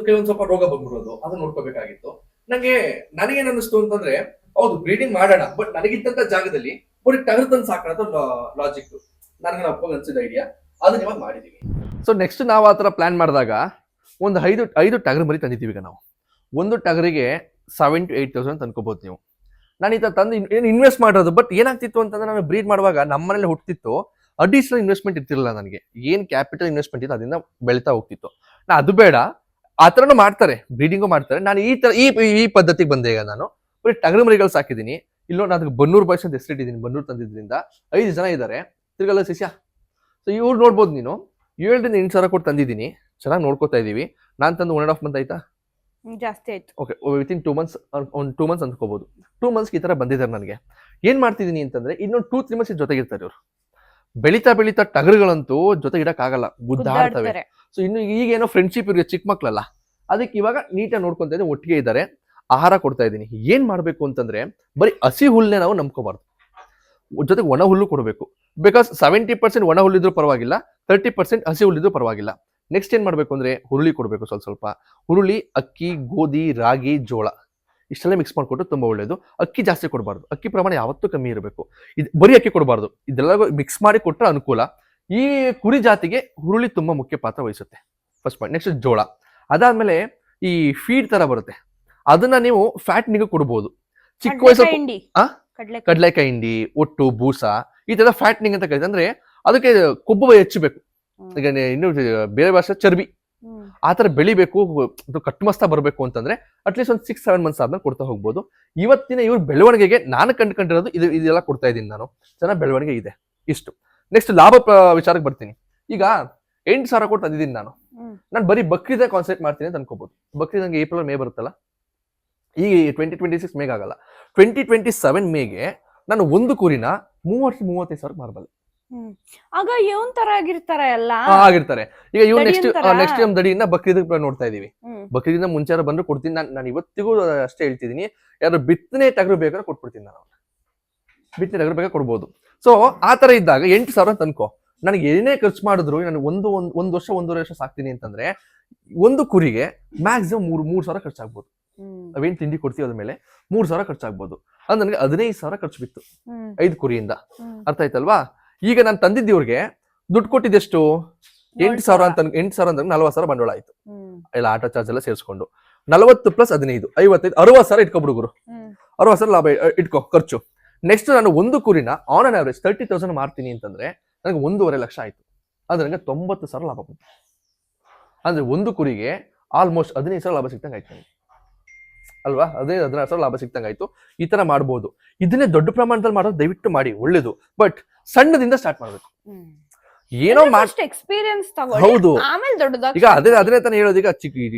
ಕೆಲವೊಂದು ಸ್ವಲ್ಪ ರೋಗ ಬಂದ್ಬಿಡೋದು, ಅದನ್ನ ನೋಡ್ಕೋಬೇಕಾಗಿತ್ತು. ನನಗೇನ್ ಅನ್ನಿಸ್ತು ಅಂತಂದ್ರೆ ಹೌದು ಬ್ರೀಡಿಂಗ್ ಮಾಡೋಣ, ಬಟ್ ನನಗಿದ್ದಂತ ಜಾಗದಲ್ಲಿ ಬರೀ ಟಗರ್ ತಂದು ಸಾಕೋಣ ಲಾಜಿಕ್ ನನಗೆ ಅಪ್ಪ ಅನ್ಸಿದ ಐಡಿಯಾ, ಅದನ್ನ ಇವಾಗ ಮಾಡಿದೀವಿ. ಸೊ ನೆಕ್ಸ್ಟ್ ನಾವು ಆ ತರ ಪ್ಲಾನ್ ಮಾಡಿದಾಗ ಒಂದು ಐದು ಟಗರ್ ಮರಿ ತಂದಿದ್ದೀವಿ. ಈಗ ನಾವು ಒಂದು ಟಗರಿಗೆ 7,000 to 8,000 ತಂದ್ಕೋಬಹುದು ನೀವು. ನಾನು ಈ ತರ ತಂದು ಏನು ಇನ್ವೆಸ್ಟ್ ಮಾಡೋದು. ಬಟ್ ಏನಾಗ್ತಿತ್ತು ಅಂತಂದ್ರೆ ನಾನು ಬ್ರೀಡ್ ಮಾಡುವಾಗ ನಮ್ಮ ಮನೇಲಿ ಹುಟ್ಟಿತ್ತು, ಅಡಿಷನಲ್ ಇನ್ವೆಸ್ಟ್ಮೆಂಟ್ ಇರ್ತಿರಲಿಲ್ಲ. ನನಗೆ ಏನ್ ಕ್ಯಾಪಿಟಲ್ ಇನ್ವೆಸ್ಟ್ಮೆಂಟ್ ಇತ್ತು ಅದರಿಂದ ಬೆಳೀತಾ ಹೋಗ್ತಿತ್ತು. ನಾ ಅದು ಬೇಡ, ಆ ಥರನೂ ಮಾಡ್ತಾರೆ, ಬ್ರೀಡಿಂಗು ಮಾಡ್ತಾರೆ. ನಾನು ಈ ತರ ಈ ಪದ್ಧತಿಗೆ ಬಂದೆ. ಈಗ ನಾನು ಬರೀ ಟಗರು ಮರಿಗಳು ಸಾಕಿದ್ದೀನಿ. ಇಲ್ಲೋ ನಾನು ಬನ್ನೂರು ಬಾಯ್ಸ್ ಅಂತ ಹೆಸರಿಟ್ಟಿದ್ದೀನಿ. ಬನ್ನೂರು ತಂದಿದ್ರಿಂದ 5 ಜನ ಇದ್ದಾರೆ, ತಿರ್ಗಲ್ಲ ಶಿಷ್ಯ. ಸೊ ಇವ್ರು ನೋಡ್ಬೋದು ನೀನು, 7,000 to 8,000 ಕೊಟ್ಟು ತಂದಿದ್ದೀನಿ. ಚೆನ್ನಾಗಿ ನೋಡ್ಕೋತಾ ಇದೀವಿ. ನಾನು ತಂದು 1.5 month ಆಯ್ತಾ, ಜಾಸ್ತಿ ಆಯ್ತು. ಓಕೆ, ವಿತಿನ್ 2 months, ಒಂದು 2 months ಅಂದ್ಕೋಬಹುದು. 2 months ಈ ತರ ಬಂದಿದ್ದಾರೆ ನನಗೆ. ಏನ್ ಮಾಡ್ತಿದ್ದೀನಿ ಅಂತಂದ್ರೆ ಇನ್ನೊಂದು 2-3 months ಜೊತೆಗಿರ್ತಾರೆ ಇವರು. ಬೆಳೀತಾ ಟಗರುಗಳಂತೂ ಜೊತೆ ಇಡಕ್ಕಾಗಲ್ಲ, ಗುದ್ದಾಡ್ತವೆ. ಸೊ ಇನ್ನು ಈಗೇನೋ ಫ್ರೆಂಡ್ಶಿಪ್ ಇವ್ರಿಗೆ ಚಿಕ್ಕ ಮಕ್ಳಲ್ಲ, ಅದಕ್ಕೆ ಇವಾಗ ನೀಟಾಗಿ ನೋಡ್ಕೊಂತ ಇದ್ದೀನಿ, ಒಟ್ಟಿಗೆ ಇದ್ದಾರೆ, ಆಹಾರ ಕೊಡ್ತಾ ಇದ್ದೀನಿ. ಏನ್ ಮಾಡ್ಬೇಕು ಅಂತಂದ್ರೆ ಬರೀ ಹಸಿ ಹುಲ್ಲನ್ನೇ ನಾವು ನಂಬ್ಕೋಬಾರ್ದು, ಜೊತೆಗೆ ಒಣ ಹುಲ್ಲು ಕೊಡಬೇಕು. ಬಿಕಾಸ್ 70% ಒಣ ಹುಲ್ಲಿದ್ರು ಪರವಾಗಿಲ್ಲ, 30% ಹಸಿ ಹುಲ್ಲಿದ್ರು ಪರವಾಗಿಲ್ಲ. ನೆಕ್ಸ್ಟ್ ಏನ್ ಮಾಡ್ಬೇಕು ಅಂದ್ರೆ ಹುರುಳಿ ಕೊಡಬೇಕು. ಸ್ವಲ್ಪ ಹುರುಳಿ, ಅಕ್ಕಿ, ಗೋಧಿ, ರಾಗಿ, ಜೋಳ ಇಷ್ಟೆಲ್ಲ ಮಿಕ್ಸ್ ಮಾಡ್ಕೊಟ್ಟು ತುಂಬಾ ಒಳ್ಳೇದು. ಅಕ್ಕಿ ಜಾಸ್ತಿ ಕೊಡಬಾರ್ದು, ಅಕ್ಕಿ ಪ್ರಮಾಣ ಯಾವತ್ತೂ ಕಮ್ಮಿ ಇರಬೇಕು. ಇದು ಬರೀ ಅಕ್ಕಿ ಕೊಡಬಾರ್ದು, ಇದೆಲ್ಲ ಮಿಕ್ಸ್ ಮಾಡಿ ಕೊಟ್ಟರೆ ಅನುಕೂಲ. ಈ ಕುರಿ ಜಾತಿಗೆ ಹುರುಳಿ ತುಂಬಾ ಮುಖ್ಯ ಪಾತ್ರ ವಹಿಸುತ್ತೆ, ಫಸ್ಟ್ ಪಾಯಿಂಟ್. ನೆಕ್ಸ್ಟ್ ಜೋಳ. ಅದಾದ್ಮೇಲೆ ಈ ಫೀಡ್ ತರ ಬರುತ್ತೆ, ಅದನ್ನ ನೀವು ಫ್ಯಾಟ್ನಿಗೆ ಕೊಡ್ಬೋದು. ಚಿಕ್ಕ ವಯಸ್ಸಲ್ಲಿ ಕಡಲೆಕಾಯಿ ಹಿಂಡಿ, ಒಟ್ಟು, ಬೂಸ ಈ ತರ ಫ್ಯಾಟ್ನಿಂಗ್ ಅಂತ ಕರೀತಾರೆ. ಅಂದ್ರೆ ಅದಕ್ಕೆ ಕೊಬ್ಬು ಹೆಚ್ಚಬೇಕು. ಈಗ ಇನ್ನು ಬೇರೆ ಭಾಷೆ ಚರ್ಬಿ ಆ ತರ ಬೆಳಿಬೇಕು, ಕಟ್ಟುಮಸ್ತ ಬರಬೇಕು ಅಂತಂದ್ರೆ ಅಟ್ಲೀಸ್ಟ್ ಒಂದು 6-7 months ಆದ್ಮೇಲೆ ಕೊಡ್ತಾ ಹೋಗ್ಬೋದು. ಇವತ್ತಿನ ಇವ್ರ ಬೆಳವಣಿಗೆಗೆ ನಾನು ಕಂಡುಕೊಂಡಿರೋದು ಇದೆಲ್ಲ ಕೊಡ್ತಾ ಇದ್ದೀನಿ ನಾನು. ಚೆನ್ನಾಗಿ ಬೆಳವಣಿಗೆ ಇದೆ. ಇಷ್ಟು. ನೆಕ್ಸ್ಟ್ ಲಾಭ ವಿಚಾರಕ್ಕೆ ಬರ್ತೀನಿ. ಈಗ 8,000 ಕೊಟ್ಟು ತಂದಿದ್ದೀನಿ ನಾನು ಬರೀ ಬಕ್ರೀದ ಕಾನ್ಸೆಪ್ಟ್ ಮಾಡ್ತೀನಿ ಅಂತ ಅನ್ಕೋಬಹುದು. ಬಕ್ರೀದ್ ನಂಗೆ ಏಪ್ರಿಲ್ ಮೇ ಬರುತ್ತಲ್ಲ, ಈ 2026 ಮೇಗೆ ಆಗಲ್ಲ, 2027 ಮೇಗೆ ನಾನು ಒಂದು ಕುರಿನ 30,000-35,000 ಮಾರಬಲ್ಲೆ. ಆಗ ಇವನ್ ತರ ಆಗಿರ್ತಾರೆ ಎಲ್ಲ ಆಗಿರ್ತಾರೆ. ಈಗ ಇವ್ ನೆಕ್ಸ್ಟ್ ಟೈಮ್ ದಡಿಯಿಂದ ಬಕ್ರೀದ್ ನೋಡ್ತಾ ಇದೀವಿ. ಬಕ್ರೀದಿಂದ ಮುಂಚೆ ಬಂದ್ರು ಕೊಡ್ತೀನಿ. ನಾನು ಇವತ್ತಿಗೂ ಅಷ್ಟೇ ಹೇಳ್ತಿದೀನಿ, ಯಾರು ಬಿತ್ತನೆ ಟಗರು ಬೇಕಾದ್ರೆ ಕೊಟ್ಬಿಡ್ತೀನಿ ನಾನು. ಬಿತ್ತನೆ ಟಗರು ಬೇಕಾದ್ರೆ ಕೊಡ್ಬೋದು. ಸೊ ಆ ತರ ಇದ್ದಾಗ 8,000 ಅಂತ ಅನ್ಕೋ. ನನಗೆ ಏನೇ ಖರ್ಚು ಮಾಡಿದ್ರು, ನಾನು ಒಂದು ವರ್ಷ 1.5 ವರ್ಷ ಸಾಕ್ತೀನಿ ಅಂತಂದ್ರೆ ಒಂದು ಕುರಿಗೆ ಮ್ಯಾಕ್ಸಿಮಮ್ 3,000 ಖರ್ಚಾಗ್ಬೋದು. ನಾವೇನ್ ತಿಂಡಿ ಕೊಡ್ತೀವಿ ಅದ್ರ ಮೇಲೆ 3,000 ಖರ್ಚಾಗ್ಬೋದು. ಅದು ನನಗೆ 15,000 ಖರ್ಚು ಬಿತ್ತು 5 ಕುರಿಯಿಂದ. ಅರ್ಥ ಆಯ್ತಲ್ವಾ? ಈಗ ನಾನು ತಂದಿದ್ದವ್ರಿಗೆ ದುಡ್ಡು ಕೊಟ್ಟಿದ್ದೆಷ್ಟು? 8,000 ಅಂತ 8,000 ಅಂದ್ರೆ 40,000 ಬಂಡವಾಳ ಆಯ್ತು, ಎಲ್ಲ ಆಟೋ ಚಾರ್ಜ್ ಎಲ್ಲ ಸೇರಿಸ್ಕೊಂಡು. 40 + 15 55 60,000 ಇಟ್ಕೊಬಿಡು ಗುರು. 60,000 ಲಾಭ ಇಟ್ಕೋ ಖರ್ಚು. ನೆಕ್ಸ್ಟ್ ನಾನು ಒಂದು ಕುರಿನ ಆನ್ ಅನ್ ಆವರೇಜ್ 30,000 ಮಾರ್ತೀನಿ ಅಂತಂದ್ರೆ ನನಗೆ 1.5 ಲಕ್ಷ ಆಯ್ತು. ಅಂದ್ರೆ ನನಗೆ 90,000 ಲಾಭ ಬಂತು. ಅಂದ್ರೆ ಒಂದು ಕುರಿಗೆ ಆಲ್ಮೋಸ್ಟ್ 15,000 ಲಾಭ ಸಿಕ್ತಂಗೆ ಆಯ್ತು ನನಗೆ, ಅಲ್ವಾ? 16,000 ಲಾಭ ಸಿಕ್ತಂಗೆ ಆಯ್ತು. ಈ ತರ ಮಾಡ್ಬೋದು. ಇದನ್ನೇ ದೊಡ್ಡ ಪ್ರಮಾಣದಲ್ಲಿ ಮಾಡೋದು ದಯವಿಟ್ಟು ಮಾಡಿ, ಒಳ್ಳೇದು. ಬಟ್ ಸಣ್ಣದಿಂದ ಸ್ಟಾರ್ಟ್ ಮಾಡ್ಬೇಕು. ಏನೋ ಎಕ್ಸ್ಪೀರಿಯನ್ಸ್ ಹೌದು. ಈಗ ಅದನ್ನೇ ತಾನೇ ಹೇಳೋದು. ಈಗ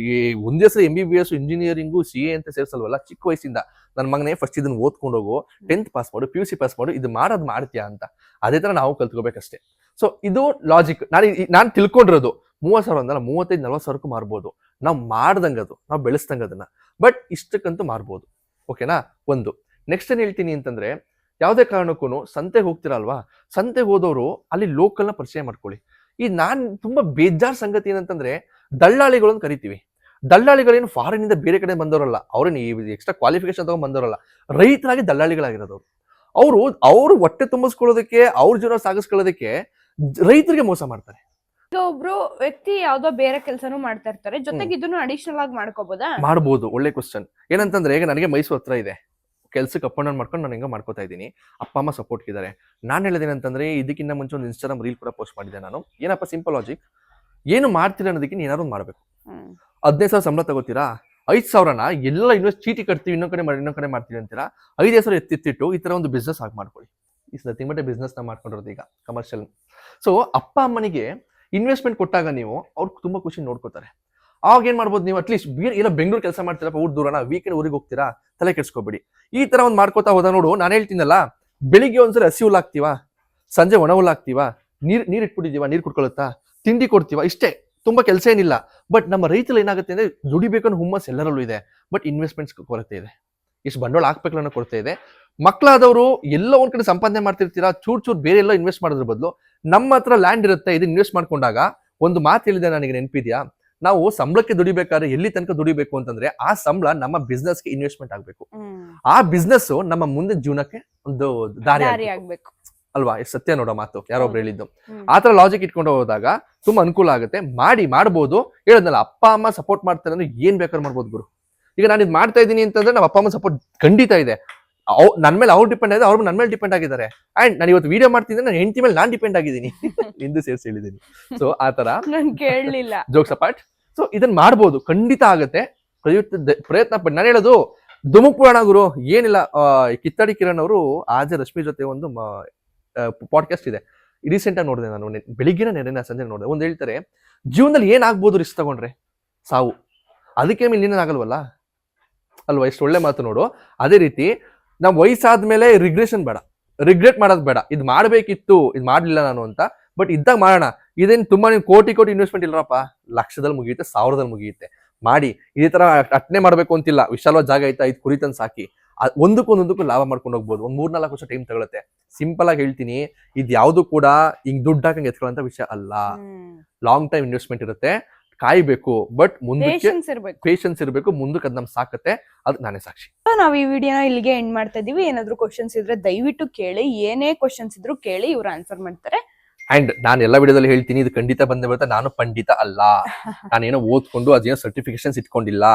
ಒಂದೇ ಸಲ MBBS, ಇಂಜಿನಿಯರಿಂಗು, CA ಅಂತ ಸೇರ್ಸಲ್ವಲ್ಲ. ಚಿಕ್ಕ ವಯಸ್ಸಿಂದ ನನ್ನ ಮಗನೇ ಫಸ್ಟ್ ಇದನ್ನ ಓದ್ಕೊಂಡು ಹೋಗು, 10th ಪಾಸ್ ಮಾಡು, PUC ಪಾಸ್ ಮಾಡು, ಇದು ಮಾಡೋದು ಮಾಡ್ತೀಯಾ ಅಂತ. ಅದೇ ತರ ನಾವು ಕಲ್ತ್ಕೋಬೇಕಷ್ಟೇ. ಸೊ ಇದು ಲಾಜಿಕ್. ನಾನು ತಿಳ್ಕೊಂಡಿರೋದು 30,000 ಅಂದಲ್ಲ, 35,000-40,000 ಮಾರ್ಬೋದು. ನಾವು ಮಾಡ್ದಂಗದು, ನಾವು ಬೆಳೆಸ್ದಂಗ ಅದನ್ನ. ಬಟ್ ಇಷ್ಟಕ್ಕಂತೂ ಮಾರ್ಬೋದು. ಓಕೆನಾ? ಒಂದು. ನೆಕ್ಸ್ಟ್ ಏನ್ ಹೇಳ್ತೀನಿ ಅಂತಂದ್ರೆ, ಯಾವುದೇ ಕಾರಣಕ್ಕೂ ಸಂತೆಗೆ ಹೋಗ್ತಿರಲ್ವಾ, ಸಂತೆಗೆ ಹೋದವರು ಅಲ್ಲಿ ಲೋಕಲ್ನ ಪರಿಚಯ ಮಾಡ್ಕೊಳ್ಳಿ. ಈ ನಾನ್ ತುಂಬಾ ಬೇಜಾರ್ ಸಂಗತಿ ಏನಂತಂದ್ರೆ, ದಳ್ಳಾಳಿಗಳನ್ನ ಕರಿತೀವಿ. ದಳ್ಳಾಳಿಗಳೇನು ಫಾರಿನ್ ಇಂದ ಬೇರೆ ಕಡೆ ಬಂದವರಲ್ಲ, ಅವ್ರೇನು ಎಕ್ಸ್ಟ್ರಾ ಕ್ವಾಲಿಫಿಕೇಶನ್ ತಗೊಂಡ್ ಬಂದವರಲ್ಲ, ರೈತರಾಗಿ ದಳ್ಳಾಳಿಗಳಾಗಿರೋದವ್ರು. ಅವರು ಹೊಟ್ಟೆ ತುಂಬಿಸ್ಕೊಳ್ಳೋದಕ್ಕೆ, ಅವ್ರ ಜೀವನ ಸಾಗಿಸ್ಕೊಳ್ಳೋದಕ್ಕೆ ರೈತರಿಗೆ ಮೋಸ ಮಾಡ್ತಾರೆ. ಒಬ್ರು ವ್ಯಕ್ತಿ ಯಾವ್ದೋ ಬೇರೆ ಕೆಲಸನೂ ಮಾಡ್ತಾ ಇರ್ತಾರೆ, ಜೊತೆಗೆ ಇದನ್ನು ಅಡಿಷನಲ್ ಆಗಿ ಮಾಡ್ಕೋಬಹುದಾ? ಮಾಡ್ಬೋದು. ಒಳ್ಳೆ ಕ್ವಶನ್. ಏನಂತಂದ್ರೆ, ಈಗ ನನಗೆ ಮೈಸೂರು ಹತ್ರ ಇದೆ, ಕೆಲ್ಸಕ್ಕೆ ಅಪ್ ಅಂಡ್ ಡೌನ್ ಮಾಡ್ಕೊಂಡು ನಾನು ಹೆಂಗ ಮಾಡ್ಕೋತಾ ಇದ್ದೀನಿ. ಅಪ್ಪ ಅಮ್ಮ ಸಪೋರ್ಟ್ ಇದ್ದಾರೆ. ನಾನು ಹೇಳೋದೇನಂತಂದ್ರೆ, ಇದಕ್ಕಿಂತ ಮುಂಚೆ ಒಂದು Instagram ರೀಲ್ ಕೂಡ ಪೋಸ್ಟ್ ಮಾಡಿದ್ದೆ ನಾನು. ಏನಪ್ಪ ಸಿಂಪಲ್ ಲಾಜಿಕ್, ಏನು ಮಾಡ್ತೀರಾ ಅನ್ನೋದಕ್ಕೆ ಏನಾದ್ರು ಮಾಡ್ಬೇಕು. 15,000 ಸಂಬಳ ತಗೋತೀರಾ, 5,000ನ ಎಲ್ಲ ಇನ್ವೆಸ್ಟ್ ಚೀಟಿ ಕಟ್ತೀವಿ, ಇನ್ನೊಂದ್ ಕಡೆ ಮಾಡ್ತೀವಿ ಅಂತೀರಾ. 5,000 ಎತ್ತಿಟ್ಟು ಈ ತರ ಒಂದು ಬಿಸ್ನೆಸ್ ಆಗಿ ಮಾಡ್ಕೊಳ್ಳಿ. ಇಸ್ ನಥಿಂಗ್ ಬಟ್ ಬಿಸ್ನೆಸ್ ನ ಮಾಡ್ಕೊಂಡಿರೋದು ಈಗ ಕಮರ್ಷಿಯಲ್. ಸೊ ಅಪ್ಪ ಅಮ್ಮನಿಗೆ ಇನ್ವೆಸ್ಟ್ಮೆಂಟ್ ಕೊಟ್ಟಾಗ ನೀವು ಅವ್ರಿಗೆ ತುಂಬಾ ಖುಷಿ ನೋಡ್ಕೋತಾರೆ. ಅವಾಗ ಏನ್ ಮಾಡ್ಬೋದು, ನೀವು ಅಟ್ಲೀಸ್ಟ್ ಇಲ್ಲ ಬೆಂಗಳೂರು ಕೆಲಸ ಮಾಡ್ತೀರಪ್ಪ, ಊರ್ ದೂರನ, ವೀಕೆಂಡ್ ಊರಿಗೆ ಹೋಗ್ತೀರಾ, ತಲೆ ಕೆಡ್ಸ್ಕೊಬೇಡಿ. ಈ ತರ ಒಂದು ಮಾಡ್ಕೋತಾ ಹೋದ ನೋಡು. ನಾನು ಹೇಳ್ತೀನಲ್ಲ, ಬೆಳಿಗ್ಗೆ ಒಂದ್ಸರಿ ಹಸಿ ಹುಲ್ಲು ಹಾಕ್ತಿವಾ, ಸಂಜೆ ಒಣ ಹುಲ್ಲು ಹಾಕ್ತಿವಾ, ನೀರ್ ಇಟ್ಬಿಟ್ಟಿದೀವ, ನೀರ್ ಕುಡ್ಕೊಳುತ್ತಾ, ತಿಂಡಿ ಕೊಡ್ತೀವ, ಇಷ್ಟೇ. ತುಂಬಾ ಕೆಲಸ ಏನಿಲ್ಲ. ಬಟ್ ನಮ್ಮ ರೈತರು ಏನಾಗುತ್ತೆ ಅಂದ್ರೆ ದುಡಿಬೇಕು ಅನ್ನೋ ಹುಮ್ಮಸ್ ಎಲ್ಲರಲ್ಲೂ ಇದೆ, ಬಟ್ ಇನ್ವೆಸ್ಟ್ಮೆಂಟ್ಸ್ ಕೊರತೆ ಇದೆ, ಇಷ್ಟು ಬಂಡವಾಳ ಹಾಕ್ಬೇಕು ಅನ್ನೋ ಕೊರತೆ ಇದೆ. ಮಕ್ಕಳಾದವರು ಎಲ್ಲ ಒಂದ್ ಕಡೆ ಸಂಪಾದನೆ ಮಾಡ್ತಿರ್ತೀರಾ, ಚೂರ್ ಬೇರೆ ಎಲ್ಲ ಇನ್ವೆಸ್ಟ್ ಮಾಡೋದ್ರ ಬದಲು ನಮ್ಮ ಹತ್ರ ಲ್ಯಾಂಡ್ ಇರುತ್ತೆ, ಇದನ್ನ ಇನ್ವೆಸ್ಟ್ ಮಾಡ್ಕೊಂಡಾಗ ಒಂದು ಮಾತು ಹೇಳಿದೆ ನನಗೆ ನೆನಪಿದ್ಯಾ, ನಾವು ಸಂಬಳಕ್ಕೆ ದುಡಿಬೇಕಾದ್ರೆ ಎಲ್ಲಿ ತನಕ ದುಡಿಬೇಕು ಅಂತಂದ್ರೆ ಆ ಸಂಬಳ ನಮ್ಮ ಬಿಸ್ನೆಸ್ಗೆ ಇನ್ವೆಸ್ಟ್ಮೆಂಟ್ ಆಗ್ಬೇಕು, ಆ ಬಿಸ್ನೆಸ್ ನಮ್ಮ ಮುಂದೆ ಜೀವನಕ್ಕೆ ಒಂದು ದಾರಿ ಆಗ್ಬೇಕು ಅಲ್ವಾ? ಎಷ್ಟು ಸತ್ಯ ನೋಡೋ ಮಾತು, ಯಾರೊಬ್ರು ಹೇಳಿದ್ದು. ಆತರ ಲಾಜಿಕ್ ಇಟ್ಕೊಂಡು ಹೋದಾಗ ತುಂಬಾ ಅನುಕೂಲ ಆಗುತ್ತೆ. ಮಾಡ್ಬೋದು. ಹೇಳದ್ನಲ್ಲ, ಅಪ್ಪ ಅಮ್ಮ ಸಪೋರ್ಟ್ ಮಾಡ್ತಾರೆ ಅಂದ್ರೆ ಏನ್ ಬೇಕಾದ್ರೂ ಮಾಡ್ಬೋದು ಗುರು. ಈಗ ನಾನು ಇದು ಮಾಡ್ತಾ ಇದ್ದೀನಿ ಅಂತಂದ್ರೆ ನಮ್ಮ ಅಪ್ಪ ಅಮ್ಮ ಸಪೋರ್ಟ್ ಖಂಡಿತ ಇದೆ. ನನ್ ಮೇಲೆ ಅವ್ರು ಡಿಪೆಂಡ್ ಆಗಿದೆ, ಅವ್ರು ನನ್ನ ಮೇಲೆ ಡಿಪೆಂಡ್ ಆಗಿದ್ದಾರೆ. ಅಂಡ್ ನಾನು ಇವತ್ತು ವಿಡಿಯೋ ಮಾಡ್ತಿದ್ದೆ, ನನ್ನ ಹೆಂಡತಿ ಮೇಲೆ ನಾನ್ ಡಿಪೆಂಡ್ ಆಗಿದ್ದೀನಿ, ಹಿಂದೆ ಸೇರಿಸಿ ಹೇಳಿದ್ದೀನಿ. ಸೊ ಆತರ ನಾನು ಕೇಳಲಿಲ್ಲ, ಜೋಕ್ಸ್ ಅಪಾರ್ಟ್. ಸೊ ಇದನ್ನ ಮಾಡ್ಬೋದು, ಖಂಡಿತ ಆಗತ್ತೆ. ಪ್ರಯತ್ನ ಪಟ್ಟು. ನಾನು ಹೇಳೋದು ದುಮುಕ್ ಪುರಾಣ ಗುರು, ಏನಿಲ್ಲ. ಕಿತ್ತಾಡಿ ಕಿರಣ್ ಅವರು ಆಜೆ ರಶ್ಮಿ ಜೊತೆ ಒಂದು ಪಾಡ್ಕಾಸ್ಟ್ ಇದೆ, ರೀಸೆಂಟ್ ಆಗಿ ನೋಡಿದೆ ನಾನು, ಬೆಳಿಗ್ಗೆನ ನೆನೆ ಸಂಜೆ ನೋಡಿದೆ. ಒಂದ್ ಹೇಳ್ತಾರೆ, ಜೀವನದಲ್ಲಿ ಏನಾಗ್ಬೋದು ರಿಸ್ಕ್ ತಗೊಂಡ್ರೆ? ಸಾವು. ಅದಕ್ಕೆ ಮೇಲೆ ಏನಾಗಲ್ವಲ್ಲ ಅಲ್ವಾ? ಎಷ್ಟು ಒಳ್ಳೆ ಮಾತು ನೋಡು. ಅದೇ ರೀತಿ ನಾವು ವಯಸ್ಸಾದ್ಮೇಲೆ ರಿಗ್ರೆಷನ್ ಬೇಡ, ರಿಗ್ರೆಟ್ ಮಾಡೋದು ಬೇಡ. ಇದು ಮಾಡ್ಬೇಕಿತ್ತು, ಇದು ಮಾಡ್ಲಿಲ್ಲ ನಾನು ಅಂತ, ಬಟ್ ಇದ್ದಾಗ ಮಾಡೋಣ. ಇದೇನು ತುಂಬಾ ಕೋಟಿ ಇನ್ವೆಸ್ಟ್ಮೆಂಟ್ ಇಲ್ಲರಪ್ಪ, ಲಕ್ಷದಲ್ಲಿ ಮುಗಿಯುತ್ತೆ, 1000ದಲ್ಲಿ ಮುಗಿಯುತ್ತೆ. ಮಾಡಿ ಇದೇ ತರ ಅಟ್ನೆ ಮಾಡ್ಬೇಕು ಅಂತಿಲ್ಲ. ವಿಶಾಲವಾದ ಜಾಗ ಐತಾ, ಇದು ಕುರಿ ತಂದು ಸಾಕಿ, ಒಂದಕ್ಕೂ ಲಾಭ ಮಾಡ್ಕೊಂಡು ಹೋಗ್ಬೋದು. ಒಂದ್ 3-4 ವರ್ಷ ಟೈಮ್ ತಗೊಳುತ್ತೆ. ಸಿಂಪಲ್ ಆಗಿ ಹೇಳ್ತೀನಿ, ಇದು ಯಾವ್ದು ಕೂಡ ಹಿಂಗ್ ದುಡ್ಡು ಹಾಕಂಗೆ ಎತ್ಕೊಳ್ಳೋಂತ ವಿಷಯ ಅಲ್ಲ. ಲಾಂಗ್ ಟೈಮ್ ಇನ್ವೆಸ್ಟ್ಮೆಂಟ್ ಇರುತ್ತೆ, ಕಾಯ್ಬೇಕು. ಬಟ್ ಮುಂದಕ್ಕೆ ಪೇಷನ್ಸ್ ಇರಬೇಕು, ಮುಂದಕ್ಕೆ ಅದ್ ನಮ್ ಸಾಕತ್ತೆ. ಅದ್ ನಾನೇ ಸಾಕ್ಷಿ. ನಾವ್ ಈ ವಿಡಿಯೋನ ಇಲ್ಲಿಗೆ ಎಂಡ್ ಮಾಡ್ತಾ ಇದೀವಿ. ಏನಾದ್ರು ಕ್ವಶನ್ಸ್ ಇದ್ರೆ ದಯವಿಟ್ಟು ಕೇಳಿ, ಏನೇ ಕ್ವಶನ್ಸ್ ಇದ್ರು ಕೇಳಿ, ಇವ್ರು ಆನ್ಸರ್ ಮಾಡ್ತಾರೆ. ಅಂಡ್ ನಾನು ಎಲ್ಲ ವಿಡಿಯೋದಲ್ಲಿ ಹೇಳ್ತೀನಿ, ಇದು ಖಂಡಿತ ಬಂದೇ ಬರುತ್ತೆ. ನಾನು ಪಂಡಿತ ಅಲ್ಲ, ನಾನೇನೋ ಓದ್ಕೊಂಡು ಅದೇನೋ ಸರ್ಟಿಫಿಕೇಶನ್ಸ್ ಇಟ್ಕೊಂಡಿಲ್ಲ.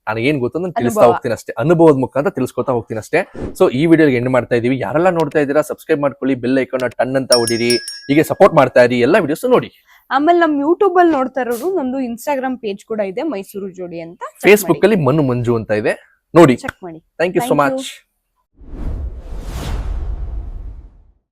ನನಗೇನ್ ಗೊತ್ತು ನಾನು ತಿಳಿಸ್ತಾ ಹೋಗ್ತೀನಿ ಅಷ್ಟೇ, ಅನುಭವದ ಮುಖಾಂತರ ತಿಳಿಸ್ಕೊತಾ ಹೋಗ್ತೀನಿ ಅಷ್ಟೇ. ಸೊ ಈ ವಿಡಿಯೋಗೆ ಎಂಡ್ ಮಾಡ್ತಾ ಇದೀವಿ. ಯಾರೆಲ್ಲ ನೋಡ್ತಾ ಇದ್ದೀರಾ ಸಬ್ಸ್ಕ್ರೈಬ್ ಮಾಡ್ಕೊಳ್ಳಿ, ಬೆಲ್ ಐಕಾನ್ ಟನ್ ಅಂತ ಹೊಡಿರಿ, ಹೀಗೆ ಸಪೋರ್ಟ್ ಮಾಡ್ತಾ ಇರಿ, ಎಲ್ಲ ವಿಡಿಯೋಸ್ ನೋಡಿ. ಆಮೇಲೆ ನಮ್ ಯೂಟ್ಯೂಬ್ ಅಲ್ಲಿ ನೋಡ್ತಾ ಇರೋರು, ನಮ್ದು ಇನ್ಸ್ಟಾಗ್ರಾಮ್ ಪೇಜ್ ಕೂಡ ಇದೆ, ಮೈಸೂರು ಜೋಡಿ ಅಂತ. ಫೇಸ್ಬುಕ್ ಅಲ್ಲಿ ಮನು ಮಂಜು ಅಂತ ಇದೆ, ನೋಡಿ. ಚೆಕ್ ಮಾಡಿ. Thank you so much.